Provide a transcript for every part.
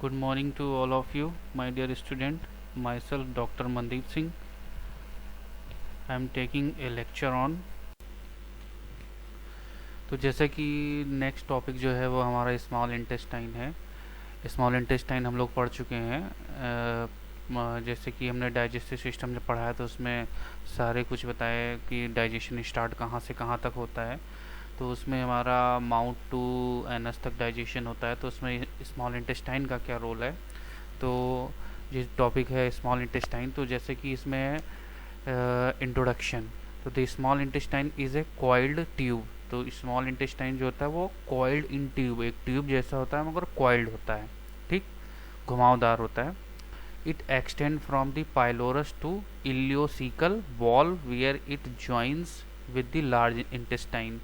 Good morning to all of you, my dear student. Myself, Dr. Mandeep Singh. I am taking a lecture on. तो जैसे कि next topic जो है वो हमारा स्मॉल इंटेस्टाइन है। स्मॉल इंटेस्टाइन हम लोग पढ़ चुके हैं। जैसे कि हमने डाइजेस्टिव सिस्टम जब पढ़ा है तो उसमें सारे कुछ बताया कि डाइजेशन स्टार्ट कहाँ से कहाँ तक होता है। तो उसमें हमारा माउथ टू एनस तक डाइजेशन होता है, तो उसमें स्मॉल इंटेस्टाइन का क्या रोल है। तो ये टॉपिक है स्मॉल इंटेस्टाइन। तो जैसे कि इसमें इंट्रोडक्शन, तो the small intestine is a coiled tube. तो स्मॉल इंटेस्टाइन जो होता है वो कॉइल्ड इन ट्यूब, एक ट्यूब जैसा होता है मगर कॉइल्ड होता है, ठीक, घुमावदार होता है। It extend from the pylorus to ileocecal wall where it joins with the large intestine.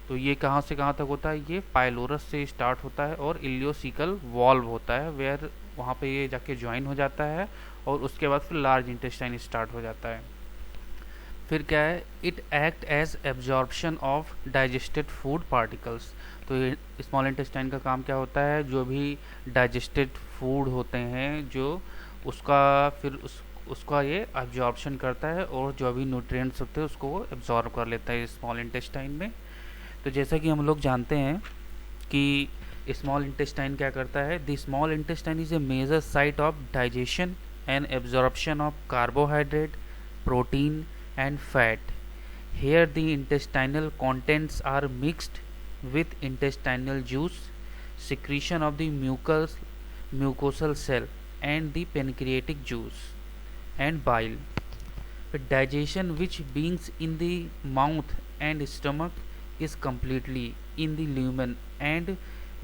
तो ये कहाँ से कहाँ तक होता है, ये पाइलोरस से स्टार्ट होता है और इलियोसिकल वॉल्व होता है वेयर, वहाँ पे ये जाके ज्वाइन हो जाता है और उसके बाद फिर लार्ज इंटेस्टाइन स्टार्ट हो जाता है। फिर क्या है, it act as absorption of digested food particles. तो ये स्मॉल इंटेस्टाइन का काम क्या होता है, जो भी डाइजेस्टेड फूड होते हैं जो उसका फिर उसका ये एब्जॉर्प्शन करता है और जो भी न्यूट्रिएंट्स होते हैं उसको वो एब्जॉर्ब कर लेता है स्मॉल इंटेस्टाइन में। तो जैसा कि हम लोग जानते हैं कि स्मॉल इंटेस्टाइन क्या करता है, the small intestine is a major site of digestion and absorption of carbohydrate, protein and fat. Here the intestinal contents are mixed with intestinal juice, secretion of the mucosal cell and the pancreatic juice and bile. The digestion which begins in the mouth and stomach is completely in the lumen and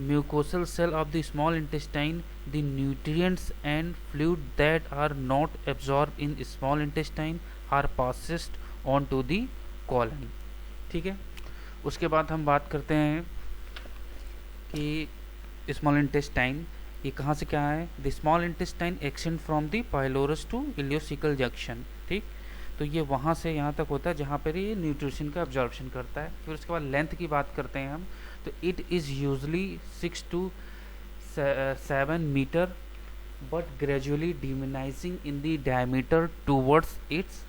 mucosal cell of the small intestine. The nutrients and fluid that are not absorbed in small intestine are passed on to the colon। ठीक है। उसके बाद हम बात करते हैं कि small intestine ये कहाँ से क्या है। The small intestine extend from the pylorus to ileocecal junction, ठीक। तो ये वहाँ से यहाँ तक होता है जहाँ पर ये न्यूट्रिशन का एब्जॉर्प्शन करता है। फिर उसके बाद लेंथ की बात करते हैं हम, तो it is usually 6 to 7 metre but gradually diminishing in the diameter towards its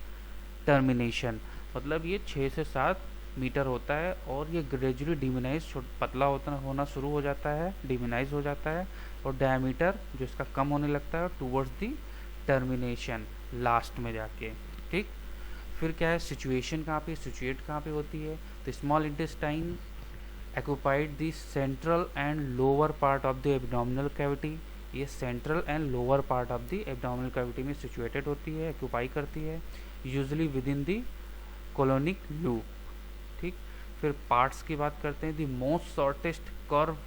termination. मतलब ये 6 से 7 मीटर होता है और ये ग्रेजुअली डिमिनाइज पतला होना शुरू हो जाता है, डिमिनाइज हो जाता है और डायमीटर जो इसका कम होने लगता है टूवर्ड्स दी टर्मिनेशन, लास्ट में जाके, ठीक। फिर क्या है, सिचुएशन कहाँ पे, सिचुएट कहाँ पे होती है। तो small intestine occupied the central and lower part of the abdominal cavity. ये central and lower part of the abdominal cavity में सिचुएटेड होती है, एक्यूपाई करती है, usually within the colonic loop, ठीक। फिर पार्ट्स की बात करते हैं, the most shortest curve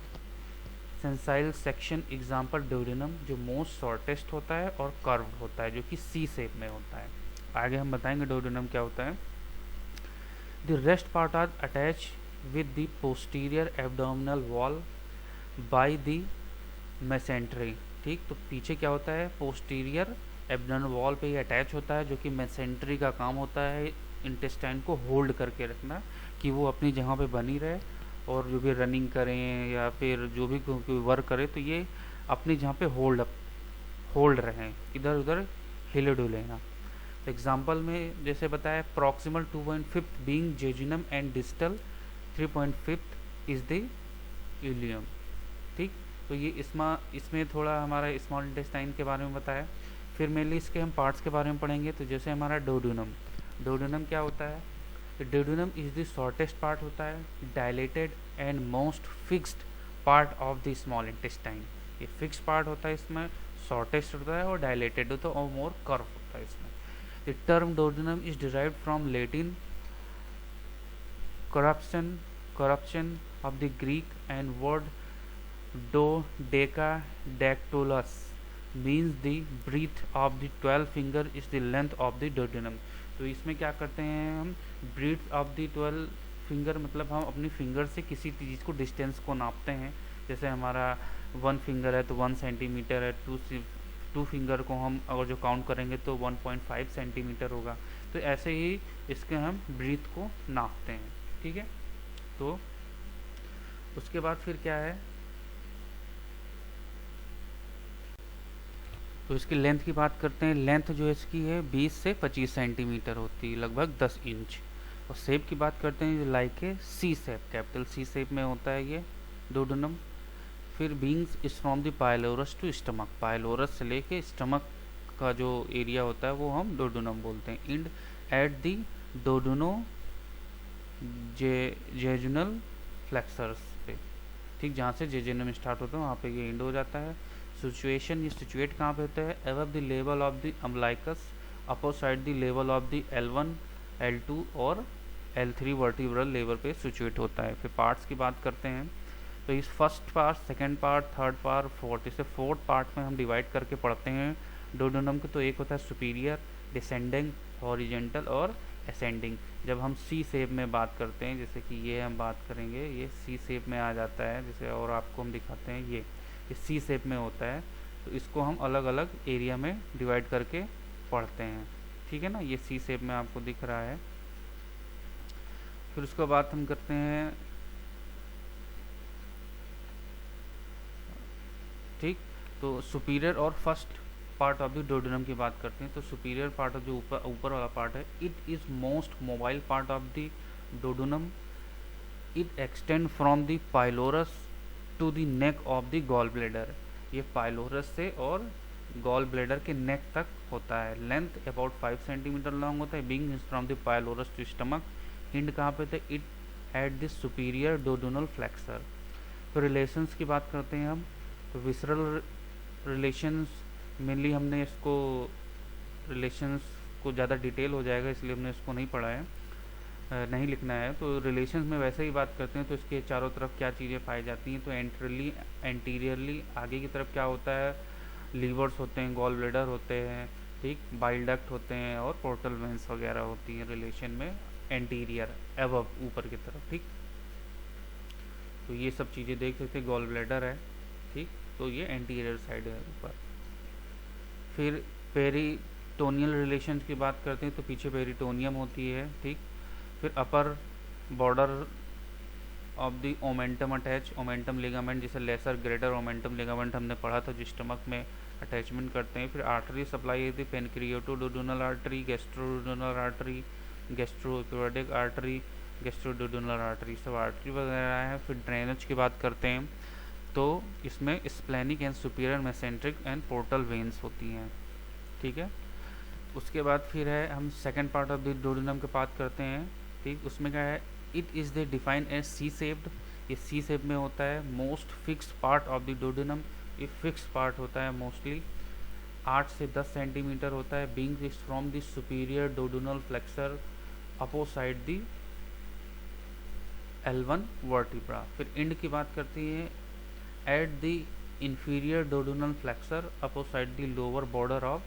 sessile section example duodenum, जो मोस्ट शॉर्टेस्ट होता है और कर्व होता है जो कि सी शेप में होता है। आगे हम बताएंगे डोडेनम क्या होता है। The rest part are attach with the posterior abdominal wall by the mesentery, ठीक। तो पीछे क्या होता है, पोस्टीरियर एब्डोमिनल वॉल पे ही अटैच होता है जो कि मेसेंट्री का काम होता है इंटेस्टाइन को होल्ड करके रखना कि वो अपनी जगह पे बनी रहे और जो भी रनिंग करें या फिर जो भी वर्क करे तो ये अपनी जगह पे होल्ड रहें, इधर उधर हिले डुले ना। एग्जाम्पल में जैसे बताया, proximal 2.5 being jejunum and distal 3.5 is the ilium, ठीक। तो ये इसमें थोड़ा हमारा स्मॉल इंटेस्टाइन के बारे में बताया। फिर मेनली इसके हम पार्ट्स के बारे में पढ़ेंगे। तो जैसे हमारा डोडेनम, डोडेनम क्या होता है, तो duodenum is the shortest part होता है, dilated and most fixed part of the small intestine. ये फिक्स पार्ट होता है, इसमें शॉर्टेस्ट होता है और डायलेटेड होता है और मोर कर्व होता है इसमें। The term duodenum is derived from Latin corruption of the Greek and word dodecadactylus means the breadth of the 12 finger is the length of the duodenum। तो इसमें क्या करते हैं हम, breadth of the 12 फिंगर मतलब हम अपनी फिंगर से किसी चीज़ को डिस्टेंस को नापते हैं। जैसे हमारा 1 फिंगर है तो 1 सेंटीमीटर है, 2 फिंगर को हम अगर जो काउंट करेंगे तो 1.5 सेंटीमीटर होगा। तो ऐसे ही इसके हम ब्रीथ को नापते हैं, ठीक है। तो उसके बाद फिर क्या है, तो इसकी लेंथ की बात करते हैं, लेंथ जो है इसकी है 20 से 25 सेंटीमीटर होती है, लगभग 10 इंच। और शेप की बात करते हैं, like a C shape, capital C shape में होता है ये डोडोनम। फिर beings is from the pylorus to stomach, pylorus से लेके स्टमक का जो एरिया होता है वो हम डोडोनम बोलते हैं। End at the duodenojejunal flexures पे, ठीक, जहाँ से जेजुनम स्टार्ट होता है वहाँ पे ये इंड हो जाता है। सिचुएशन, ये सिचुएट कहाँ पे होता है, above the level of the umbilicus, upper side the level of the L1 L2 और L3 वर्टिब्रल लेवल पे सिचुएट होता है। फिर पार्ट्स की बात करते हैं, तो इस first part, second part, third part, fourth, इसे फोर्थ पार्ट में हम डिवाइड करके पढ़ते हैं डोडोनम के। तो एक होता है सुपीरियर, डिसेंडिंग, हॉरिजेंटल और असेंडिंग। जब हम सी शेप में बात करते हैं, जैसे कि ये हम बात करेंगे, ये सी शेप में आ जाता है, जैसे और आपको हम दिखाते हैं, ये सी शेप में होता है। तो इसको हम अलग अलग एरिया में डिवाइड करके पढ़ते हैं, ठीक है ना, ये सी शेप में आपको दिख रहा है। फिर उसके बाद हम करते हैं, ठीक, तो सुपीरियर और first part of the duodenum की बात करते हैं। तो सुपीरियर पार्ट ऑफ जो ऊपर वाला पार्ट है, it is most mobile part of the duodenum. It extend from the pylorus to the neck of the gallbladder, ये पाइलोरस से और गॉल ब्लेडर के नेक तक होता है। लेंथ अबाउट 5 सेंटीमीटर लॉन्ग होता है। Being from the pylorus to stomach. End कहाँ पे थे, it at the superior duodenal flexure. तो रिलेशंस की बात करते हैं हम, तो विसरल रिलेशंस मेनली हमने इसको, रिलेशंस को ज़्यादा डिटेल हो जाएगा इसलिए हमने इसको नहीं पढ़ा है, नहीं लिखना है। तो रिलेशंस में वैसे ही बात करते हैं, तो इसके चारों तरफ क्या चीज़ें पाई जाती हैं, तो एंटीरियरली आगे की तरफ क्या होता है, लीवर्स होते हैं, गॉल ब्लेडर होते हैं, ठीक, बाइल डक्ट होते हैं और पोर्टल वेंस वगैरह होती हैं रिलेशन में, एंटीरियर एबव ऊपर की तरफ, ठीक। तो ये सब चीज़ें देख सकते हैं, गॉल ब्लेडर है, ठीक, तो ये एंटीरियर साइड है ऊपर। फिर पेरिटोनियल रिलेशंस की बात करते हैं, तो पीछे पेरिटोनियम होती है, ठीक। फिर अपर border of the omentum attach, omentum ligament, जैसे लेसर ग्रेटर ओमेंटम लिगामेंट हमने पढ़ा था जो स्टमक में अटैचमेंट करते हैं। फिर आर्टरी सप्लाई होती है, पेनक्रियोटोडोडोनल आर्टरी, गैस्ट्रोडोडोनल आर्टरी, गैस्ट्रोएपियोडिक आर्टरी, गैस्ट्रोडोडोनल आर्टरी, सब आर्टरी वगैरह है। फिर ड्रेनेज की बात करते हैं, तो इसमें splenic and superior mesenteric and portal veins होती हैं, ठीक है। उसके बाद फिर है, हम second part of the duodenum की बात करते हैं, ठीक। उसमें क्या है, it is the defined as C shaped, ये सी शेप में होता है। Most fix part of the duodenum, ये फिक्स पार्ट होता है मोस्टली, 8 से 10 सेंटीमीटर होता है। Being is from the superior duodenal flexure opposite the L1 vertebra. फिर इंड की बात करती है, at the inferior duodenal flexor opposite the lower border of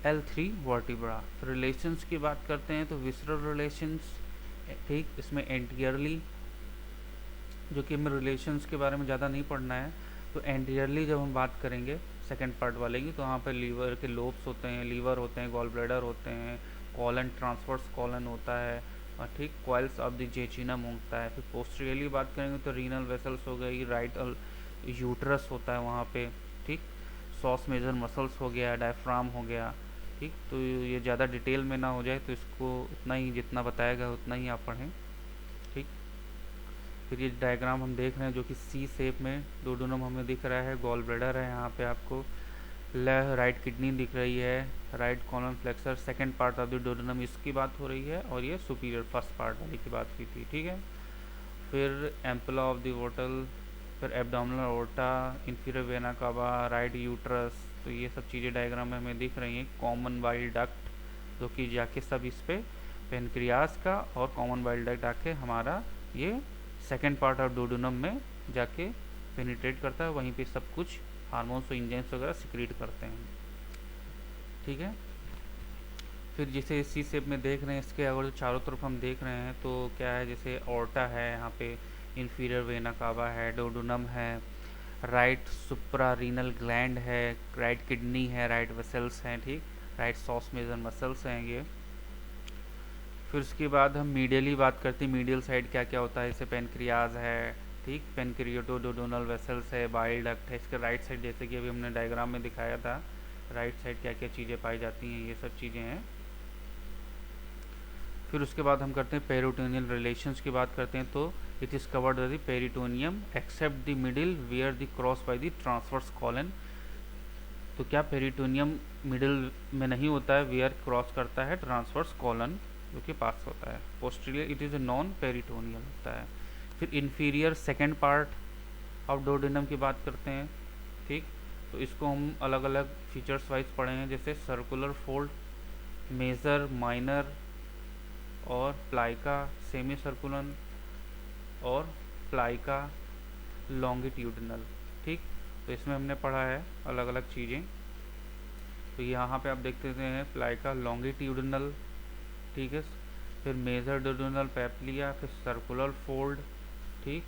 L3 vertebra। फिर रिलेशंस की बात करते हैं, तो विसरल रिलेशंस, ठीक, इसमें एंटीरियरली, जो कि हमें रिलेशंस के बारे में ज़्यादा नहीं पढ़ना है, तो एंटीरियरली जब हम बात करेंगे सेकेंड पार्ट वाले की, तो वहाँ पर लीवर के लोब्स होते हैं, लीवर होते हैं, गॉल ब्लैडर होते हैं, कॉलन, ट्रांसवर्स कॉलन होता है, और ठीक, कॉइल्स ऑफ द जेचिनम होता है। फिर पोस्टीरियरली बात करेंगे तो रीनल वेसल्स हो गई, राइट यूट्रस होता है वहाँ पे, ठीक, सॉस मेजर मसल्स हो गया, डायफ्राम हो गया, ठीक। तो ये ज़्यादा डिटेल में ना हो जाए, तो इसको उतना ही जितना बताएगा उतना ही आप पढ़ें, ठीक। फिर ये डायग्राम हम देख रहे हैं जो कि सी शेप में डोडोनम हमें दिख रहा है, गॉल ब्लैडर है यहाँ पे आपको, राइट किडनी दिख रही है, right colon flexure, second part of the duodenum इसकी बात हो रही है, और ये सुपीरियर फर्स्ट पार्ट वाली की बात की थी, ठीक है। फिर एम्पुला ऑफ द वोटल, फिर abdominal aorta, inferior vena cava, right uterus, तो ये सब चीज़ें डायग्राम में हमें दिख रही हैं। कॉमन बाइल डक्ट, जो कि जाके सब इस पे पेनक्रियास का और कॉमन बाइल डक्ट आके हमारा ये सेकेंड पार्ट ऑफ डोडोनम में जाके पेनिट्रेट करता है, वहीं पे सब कुछ हार्मोन्स और इंजाइम्स वगैरह सिक्रीट करते हैं, ठीक है। फिर जैसे इसी शेप में देख रहे हैं, इसके अगर चारों तरफ हम देख रहे हैं तो क्या है, जैसे ऑर्टा है यहाँ पे, इंफीरियर वेना कावा है, डोडोनम है, राइट सुप्रारीनल ग्लैंड है, राइट किडनी है, राइट वेसल्स हैं, ठीक, राइट सॉस मेजर मसल्स हैं ये। फिर उसके बाद हम मीडियली बात करते हैं, मीडियल साइड क्या क्या होता है, जैसे पेनक्रियाज है, ठीक, पेनक्रियोटोडोडोनल वेसल्स है, बाइल डक्ट है। इसके राइट साइड जैसे कि अभी हमने डायग्राम में दिखाया था, राइट साइड क्या क्या चीज़ें पाई जाती हैं, ये सब चीज़ें हैं। फिर उसके बाद हम करते हैं पेरिटोनियल रिलेशंस की बात करते हैं। तो it is covered by the peritoneum except the middle where the cross by the transverse colon. तो क्या पेरिटोनियम मिडिल में नहीं होता है, वेयर क्रॉस करता है ट्रांसवर्स कॉलन जो कि पास होता है। Posterior it is a non peritoneal होता है। फिर inferior second part of duodenum की बात करते हैं, ठीक। तो इसको हम अलग अलग फीचर्स वाइज पढ़े हैं, जैसे सर्कुलर फोल्ड, मेजर, माइनर और प्लाइका सेमी सर्कुलर और प्लाइका लॉन्गिट्यूडनल, ठीक। तो इसमें हमने पढ़ा है अलग अलग चीज़ें। तो यहाँ पे आप देखते हैं प्लाइका लॉन्गिट्यूडनल, ठीक है। फिर मेजर डोडोनल पैप्लिया, फिर सर्कुलर फोल्ड, ठीक।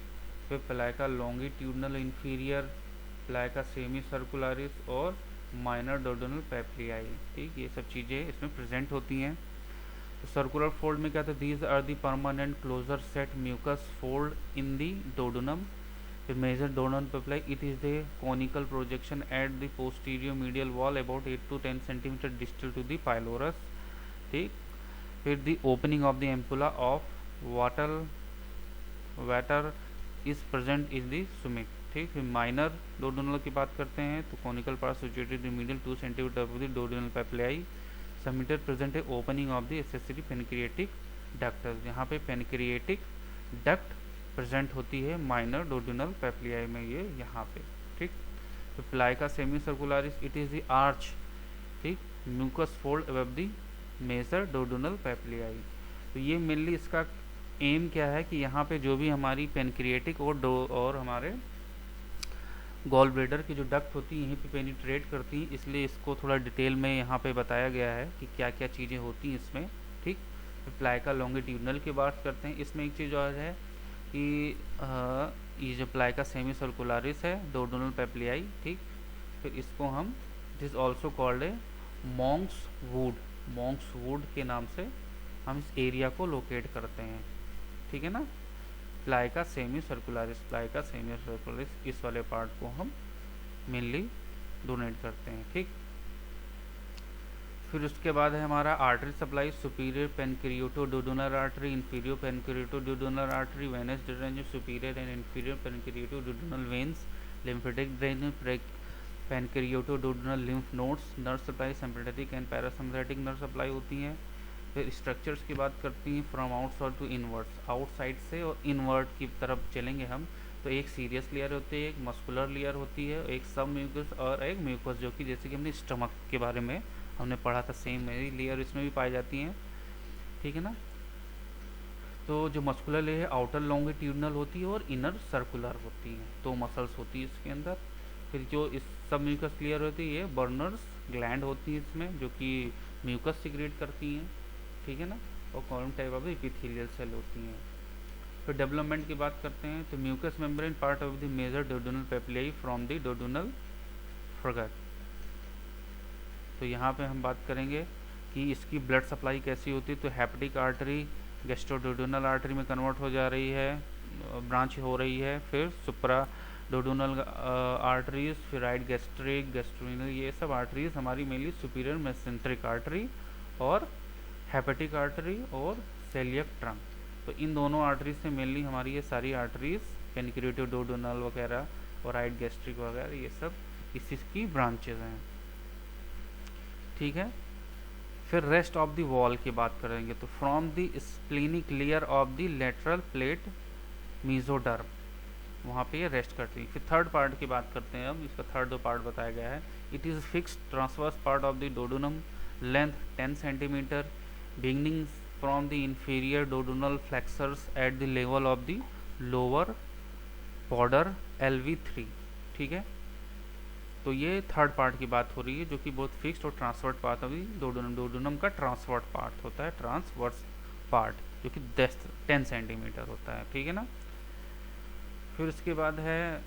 फिर प्लाइका लॉन्गिट्यूडनल इंफीरियर, प्लाइका सेमी सर्कुलरिस और माइनर डोडोनल पैप्लियाई, ठीक। ये सब चीज़ें इसमें प्रेजेंट होती हैं। तो सर्कुलर फोल्ड में क्या था, these are the permanent closer set mucous fold in the duodenum. फिर major duodenal papillae it is the conical projection at the posterior medial wall about 8 to 10 centimetre distal to the pylorus, ठीक। फिर the opening of the ampulla of Vater is present is the summit, ठीक। फिर minor duodenal की बात करते हैं तो conical part situated in medial 2 centimetre of the डोडोनल पैप्लाई submitted present है opening of the accessory pancreatic duct. यहाँ पे पेनक्रिएटिक डक्ट प्रेजेंट होती है माइनर डोडोनल पैप्लियाई में, ये यहाँ पे, ठीक। तो plica semi circularis it is the arch, ठीक, mucous fold above the major duodenal papillae. तो ये मेनली इसका एम क्या है कि यहाँ पे जो भी हमारी पेनक्रिएटिक और हमारे गॉल ब्लेडर की जो डक्ट होती है यहीं पे पेनिट्रेट करती हैं, इसलिए इसको थोड़ा डिटेल में यहाँ पे बताया गया है कि क्या क्या चीज़ें होती हैं इसमें, ठीक। फिर प्लाइका लॉन्गिट्यूडनल की बात करते हैं। इसमें एक चीज़ और है कि ये जो प्लाइका सेमी सर्कुलरिस है डोडोनल पैप्लियाई, ठीक। फिर इसको हम it is also called a Monks would के नाम से हम इस एरिया को लोकेट करते हैं, ठीक है ना। प्लाइका सेमी सर्कुलरिस इस वाले पार्ट को हम मेनली डोनेट करते हैं, ठीक। फिर उसके बाद है हमारा artery supply, superior pancreaticoduodenal artery, inferior pancreaticoduodenal artery, venous drainage superior and inferior pancreaticoduodenal veins, lymphatic drainage pancreaticoduodenal lymph nodes, nerve supply sympathetic and parasympathetic nerve supply होती हैं। फिर structures की बात करती हैं from outside to inwards, outside से और inward की तरफ चलेंगे हम। तो एक सीरियस लेयर होती है, एक मस्कुलर लेयर होती है, एक सब म्यूकस और एक म्यूकस, जो कि जैसे कि हमने स्टमक के बारे में हमने पढ़ा था, सेम लेयर इसमें भी पाई जाती हैं, ठीक है ना। तो जो मस्कुलर लेयर है आउटर लॉन्गिट्यूडनल होती है और इनर सर्कुलर होती है, तो मसल्स होती है इसके अंदर। फिर जो इस सब म्यूकस लेयर होती है बर्नर्स ग्लैंड होती है इसमें, जो कि म्यूकस सिक्रेट करती हैं, ठीक है ना। और column type of epithelial cell होती हैं। फिर डेवलपमेंट की बात करते हैं तो mucous membrane part of the major duodenal papillae from the duodenal foregut. तो यहाँ पे हम बात करेंगे कि इसकी ब्लड सप्लाई कैसी होती है। तो हेपेटिक आर्टरी गैस्ट्रोडोडोनल आर्टरी में कन्वर्ट हो जा रही है, ब्रांच हो रही है। फिर सुप्रा डोडोनल आर्टरीज, फिर राइट गैस्ट्रिक, गैस्ट्रोइनल, ये सब आर्टरीज हमारी मेनली सुपीरियर मेसेंट्रिक आर्टरी और हेपेटिक आर्टरी और सेलियक ट्रंक। तो इन दोनों आर्टरीज से मेनली हमारी ये सारी आर्टरीज पेनक्रियोटो डोडोनल वगैरह और राइट गैस्ट्रिक वगैरह ये सब इसी की ब्रांचेज हैं, ठीक है। फिर रेस्ट ऑफ द वॉल की बात करेंगे तो from the splenic layer of the lateral plate mesoderm, वहाँ पे ये रेस्ट करती है। फिर थर्ड पार्ट की बात करते हैं हम, इसका थर्ड दो पार्ट बताया गया है। It is fixed transverse part of the duodenum, length 10 centimetre, beginning from the inferior duodenal flexures at the level of the lower border LV3, ठीक है। तो ये थर्ड पार्ट की बात हो रही है, जो कि बहुत फिक्स्ड और ट्रांसवर्ट पार्ट अभी डोडोनम का ट्रांसवर्ट पार्ट होता है, ट्रांसवर्स पार्ट, जो कि 10 सेंटीमीटर होता है, ठीक है ना। फिर उसके बाद है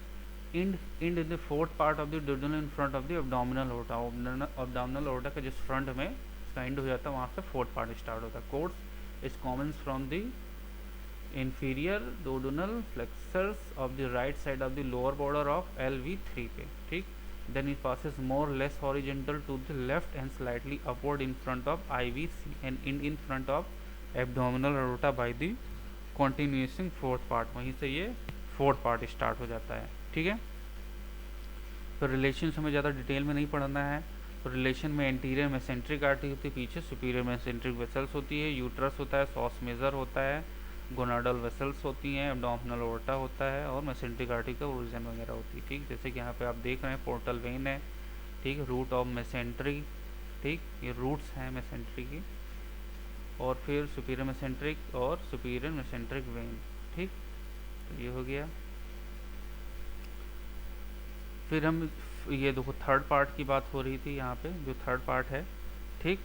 end in the fourth part of the duodenal in front of the abdominal aorta, abdominal aorta का जिस फ्रंट में इसका एंड हो जाता है वहाँ से फोर्थ पार्ट स्टार्ट होता है। Course is common from the inferior duodenal flexures of the right side of the lower border of LV3 पे, ठीक। then it passes more or less horizontal to the left and slightly upward in front of IVC and in front of abdominal aorta by the continuing fourth part। वहीं से ये fourth part start हो जाता है। ठीक है, तो relation हमें ज़्यादा डिटेल में नहीं पढ़ना है। तो रिलेशन में एंटीरियर मेसेंट्रिक आर्टरी होती है, पीछे सुपीरियर मेसेंट्रिक वेसल्स होती है, यूट्रस होता है, सॉस मेजर होता है, गोनाडल वेसल्स होती हैं, एब्डोमिनल ओर्टा होता है और मेसेंट्रिक आर्टरी का ओरिजिन वगैरह होती है। ठीक, जैसे कि यहाँ पे आप देख रहे हैं पोर्टल वेन है, ठीक, रूट ऑफ मेसेंट्री, ठीक, ये रूट्स हैं मेसेंट्री की, और फिर सुपीरियर मेसेंट्रिक और सुपीरियर मेसेंट्रिक वेन। ठीक, तो ये हो गया। फिर हम ये देखो थर्ड पार्ट की बात हो रही थी यहाँ पे, जो थर्ड पार्ट है, ठीक,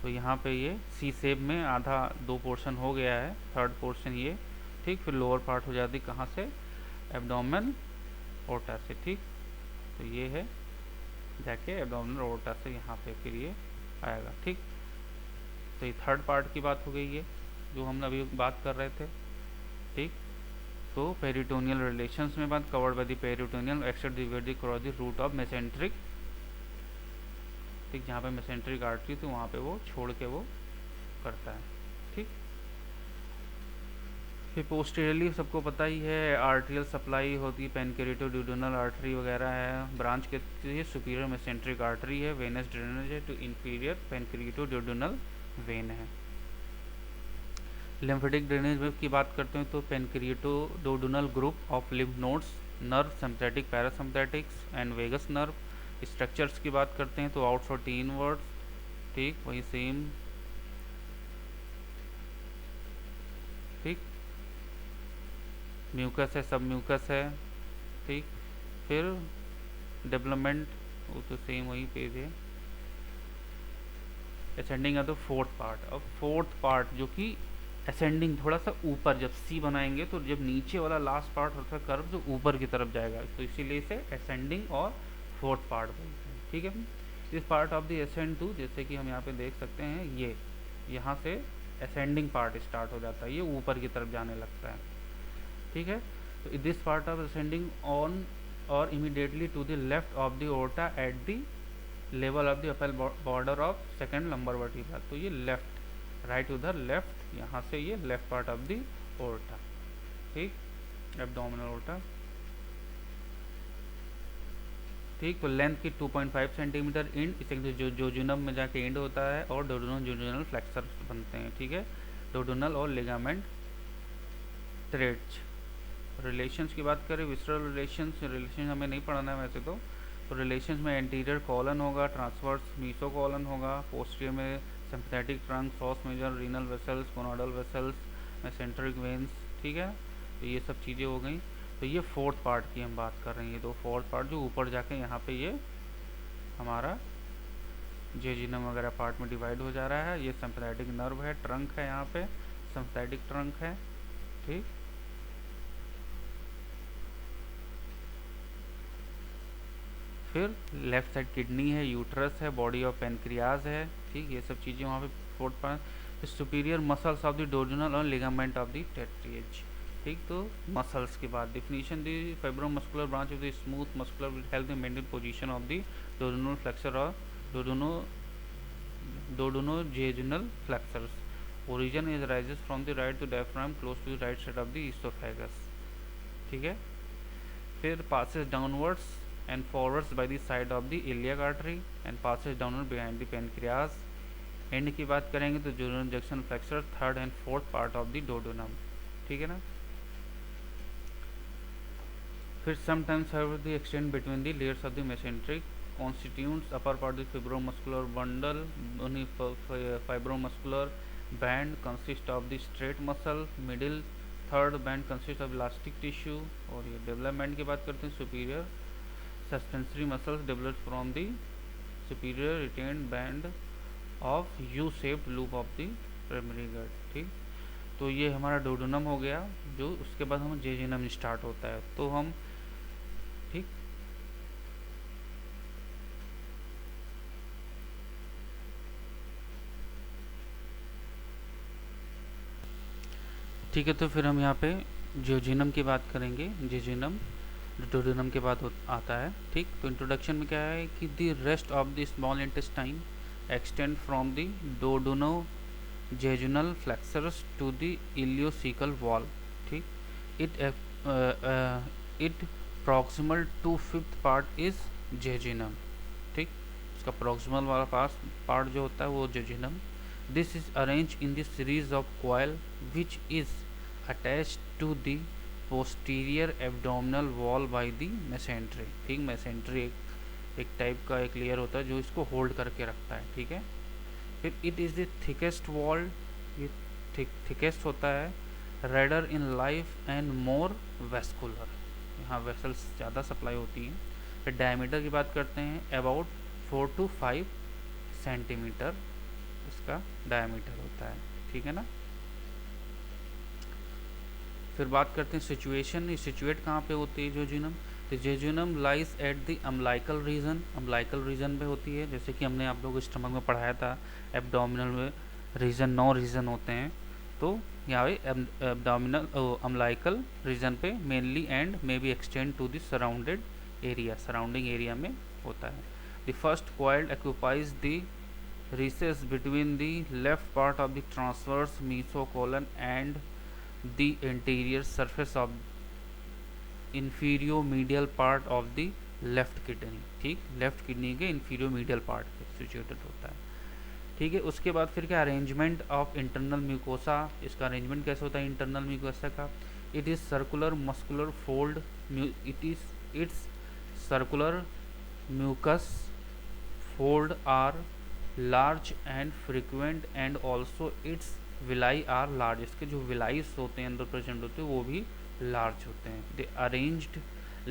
तो यहाँ पे ये सी शेप में आधा दो पोर्शन हो गया है, थर्ड पोर्शन ये, ठीक, फिर लोअर पार्ट हो जाती कहाँ से, एब्डोमेन ओर्टा से। ठीक, तो ये है जाके एब्डोमिनल ओर्टा से यहाँ पे फिर ये आएगा। ठीक, तो ये थर्ड पार्ट की बात हो गई है जो हम अभी बात कर रहे थे। ठीक, तो पेरिटोनियल रिलेशंस में बात covered by the peritoneal except the cross the root of mesenteric. ठीक, जहाँ पे मेसेंट्रिक आर्टरी तो वहाँ पे वो छोड़ के वो करता है। ठीक, फिर पोस्टीरियरली सबको पता ही है आर्टेरियल सप्लाई होती है, पेनक्रेटोड्यूडेनल आर्टरी वगैरह है, ब्रांच के ये सुपीरियर मेसेंट्रिक आर्टरी है, वेनस ड्रेनेज है, टू इंफीरियर पेनक्रेटोड्यूडेनल वेन है। लिम्फेटिक ड्रेनेज की बात करते हैं तो pancreaticoduodenal group of lymph nodes, nerve, sympathetic, parasympathetics and vagus nerve. Structures की बात करते हैं तो आउटवर्ड इनवर्ड्स, ठीक, वही सेम, ठीक, म्यूकस है, सब म्यूकस है। ठीक, फिर डेवलपमेंट वो तो सेम वही पेज है। असेंडिंग है तो फोर्थ पार्ट। अब फोर्थ पार्ट जो कि असेंडिंग थोड़ा सा ऊपर, जब सी बनाएंगे तो जब नीचे वाला लास्ट पार्ट होता है कर्व जो ऊपर की तरफ जाएगा, तो इसीलिए इसे असेंडिंग और फोर्थ पार्ट बोलते हैं। ठीक है, इस part of the ascend to, जैसे कि हम यहाँ पे देख सकते हैं, ये यहाँ से असेंडिंग पार्ट स्टार्ट हो जाता है, ये ऊपर की तरफ जाने लगता है। ठीक है, तो this part of ascending on और immediately to the left of the aorta at the level of the upper border of second lumbar vertebra. तो ये लेफ्ट, राइट उधर लेफ्ट, यहाँ से ये left part of the aorta. ठीक, abdominal aorta. ठीक, तो लेंथ की 2.5 सेंटीमीटर इंड, इसे जो जोजुनम में जाके एंड होता है, और डोडोनल जोजुनल फ्लेक्सर बनते हैं। ठीक है, डोडोनल और लिगामेंट थ्रेड्स। रिलेशंस की बात करें, विसरल रिलेशन हमें नहीं पढ़ना है वैसे तो रिलेशंस में एंटीरियर कॉलन होगा, ट्रांसवर्स मीसो कॉलन होगा, पोस्टीरियर में sympathetic trunk, psoas major, renal vessels, gonadal vessels, mesenteric veins. ठीक है, तो ये सब चीज़ें हो गई। तो ये फोर्थ पार्ट की हम बात कर रहे हैं, ये दो फोर्थ पार्ट जो ऊपर जाके यहाँ पे ये हमारा जेजिनम वगैरह पार्ट में डिवाइड हो जा रहा है। ये सिम्पैथेटिक नर्व है, ट्रंक है, यहाँ पे सिम्पैथेटिक ट्रंक है। ठीक, फिर लेफ्ट साइड किडनी है, यूट्रस है, बॉडी ऑफ पेनक्रियाज है। ठीक, ये सब चीज़ें वहाँ पे फोर्थ पार्ट। फिर सुपीरियर मसल्स ऑफ द डोर्जिनल और लिगामेंट ऑफ द टेट्रिएज। ठीक, तो मसल्स के बाद डिफिनीशन दी, fibromuscular branch of the smooth muscular will help the maintain position of the duodenal flexure और duodenojejunal flexures. Origin is rises from the right to diaphragm close to the right side of the oesophagus. ठीक है, फिर passes downwards and forwards by the side of the iliac artery and passes downward behind the pancreas। End की बात करेंगे तो duodenal junction flexor third and fourth part of the duodenum. ठीक है ना, फिर sometimes however the extend between the layers of the mesenteric constitutes upper part of the fibromuscular bundle। fibromuscular band consists of the straight muscle, middle third band consist of elastic tissue. और ये development की बात करते हैं, superior suspensory muscles develop from the superior retained band of U shaped loop of the primary gut. ठीक, तो ये हमारा डोडोनम हो गया, जो उसके बाद हम जेजिनम स्टार्ट होता है। तो हम ठीक, ठीक है, तो फिर हम यहाँ पे जेजिनम की बात करेंगे। जेजिनम डुओडेनम के बाद आता है, ठीक। तो इंट्रोडक्शन में क्या है कि the rest of the small intestine extend from the duodenojejunal flexures to the ileocaecal wall, ठीक। It proximal to fifth part is jejunum, ठीक। इसका प्रॉक्सिमल वाला पार्ट जो होता है वो jejunum. This is arrange in the series of coil which is attached to the posterior abdominal wall by the mesentery, ठीक। Mesentery एक टाइप का एक लेयर होता है जो इसको होल्ड करके रखता है, ठीक है। फिर it is the thickest wall, ये थिकेस्ट होता है, raider in life and more vascular, यहाँ वेसल्स ज़्यादा सप्लाई होती हैं। फिर डायमीटर की बात करते हैं, अबाउट 4 to 5 सेंटीमीटर इसका डायमीटर होता है, ठीक है ना। फिर बात करते हैं सिचुएशन, ये सिचुएट कहाँ पे होती है जेजुनम, तो jejunum lies at the umbilical region, umbilical region पे होती है, जैसे कि हमने आप लोग स्टमक में पढ़ाया था एब्डोमिनल में रीजन 9 रीजन होते हैं, तो यहाँ पे एब्डोमिनल अम्लाइकल रीजन पे mainly and may be extend to the surrounded area, surrounding area में होता है। The first coil occupies the recess between the left part of the transverse mesocolon and the anterior surface of inferior medial part of the left kidney, ठीक। Left kidney के inferior medial part पे situated होता है, ठीक है। उसके बाद फिर क्या अरेंजमेंट ऑफ इंटरनल म्यूकोसा, इसका अरेंजमेंट कैसे होता है इंटरनल म्यूकोसा का, it is circular muscular fold, it's circular mucus fold are large and frequent and also its villi are large, इसके जो विलाइस होते हैं अंदर प्रेजेंट होते हैं वो भी लार्ज होते हैं। The arranged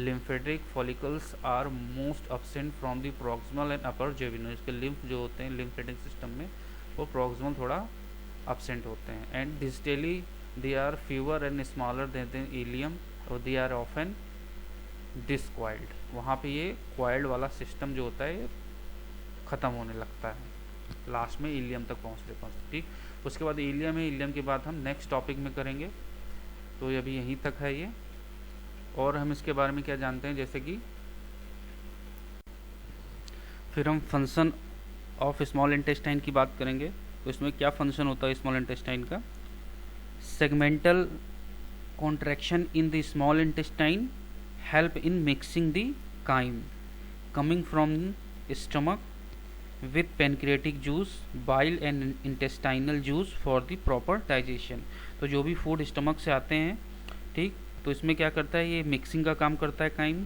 lymphatic follicles are most absent from the proximal and upper jejunum, इसके lymph जो होते हैं lymphatic system में वो proximal थोड़ा absent होते हैं। And distally they are fewer and smaller than the ileum और they are often discoiled, वहाँ पे ये coiled वाला सिस्टम जो होता है ख़त्म होने लगता है, लास्ट में इलियम तक पहुँचते, ठीक। उसके बाद इलियम है, इलियम के बाद हम नेक्स्ट टॉपिक में करेंगे, तो अभी यहीं तक है ये। और हम इसके बारे में क्या जानते हैं, जैसे कि फिर हम फंक्शन ऑफ स्मॉल इंटेस्टाइन की बात करेंगे, तो इसमें क्या फंक्शन होता है स्मॉल इंटेस्टाइन का। Segmental contraction in the small intestine help in mixing the chyme coming from stomach with pancreatic juice, bile and intestinal juice for the proper digestion, तो जो भी फूड स्टमक से आते हैं, ठीक, तो इसमें क्या करता है ये मिक्सिंग का काम करता है काइम,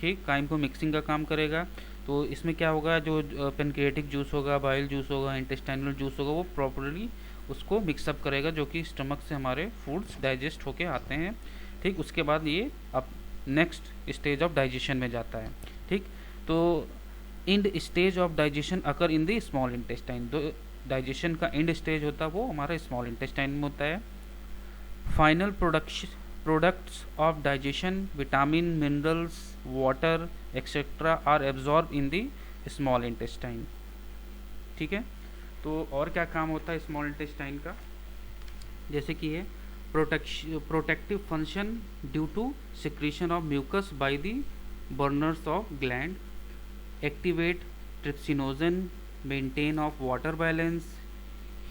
ठीक। काइम को मिक्सिंग का काम करेगा, तो इसमें क्या होगा, जो पेनक्रिएटिक जूस होगा, बाइल जूस होगा, इंटेस्टाइनल जूस होगा, वो प्रॉपरली उसको मिक्सअप करेगा जो कि स्टमक से हमारे फूड्स डाइजेस्ट होके आते हैं, ठीक। उसके बाद ये अब नेक्स्ट स्टेज ऑफ डाइजेशन में जाता है, ठीक। तो end stage of digestion occur in the small intestine, तो डाइजेशन का एंड स्टेज होता है वो हमारा स्मॉल इंटेस्टाइन में होता है। Final products of digestion, vitamin, minerals, water etcetera are absorb in the small intestine, ठीक है। तो और क्या काम होता है स्मॉल इंटेस्टाइन का, जैसे कि ये protective function due to secretion of mucus by the Brunner's of gland, activate trypsinogen, maintain of water balance,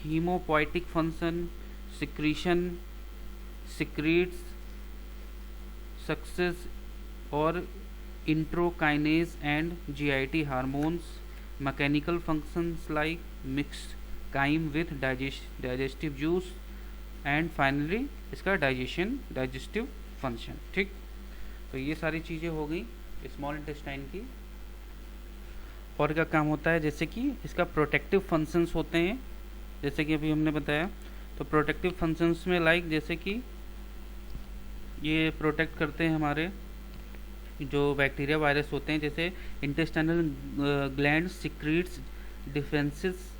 hemopoietic function, secretion, secretes success or introkinase and GIT hormones, mechanical functions like mixed chyme with digestive juice and finally इसका digestive function, ठीक। तो ये सारी चीज़ें हो गई small intestine की। और क्या काम होता है, जैसे कि इसका प्रोटेक्टिव फंक्शंस होते हैं, जैसे कि अभी हमने बताया, तो प्रोटेक्टिव फंक्शंस में लाइक जैसे कि ये प्रोटेक्ट करते हैं हमारे जो बैक्टीरिया वायरस होते हैं, जैसे intestinal gland secretes defensins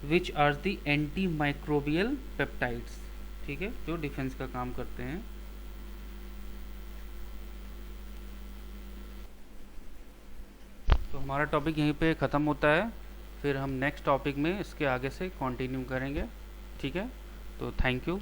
which are the antimicrobial peptides, ठीक है, जो डिफेंस का काम करते हैं। तो हमारा टॉपिक यहीं पे ख़त्म होता है, फिर हम नेक्स्ट टॉपिक में इसके आगे से कंटिन्यू करेंगे, ठीक है। तो थैंक यू।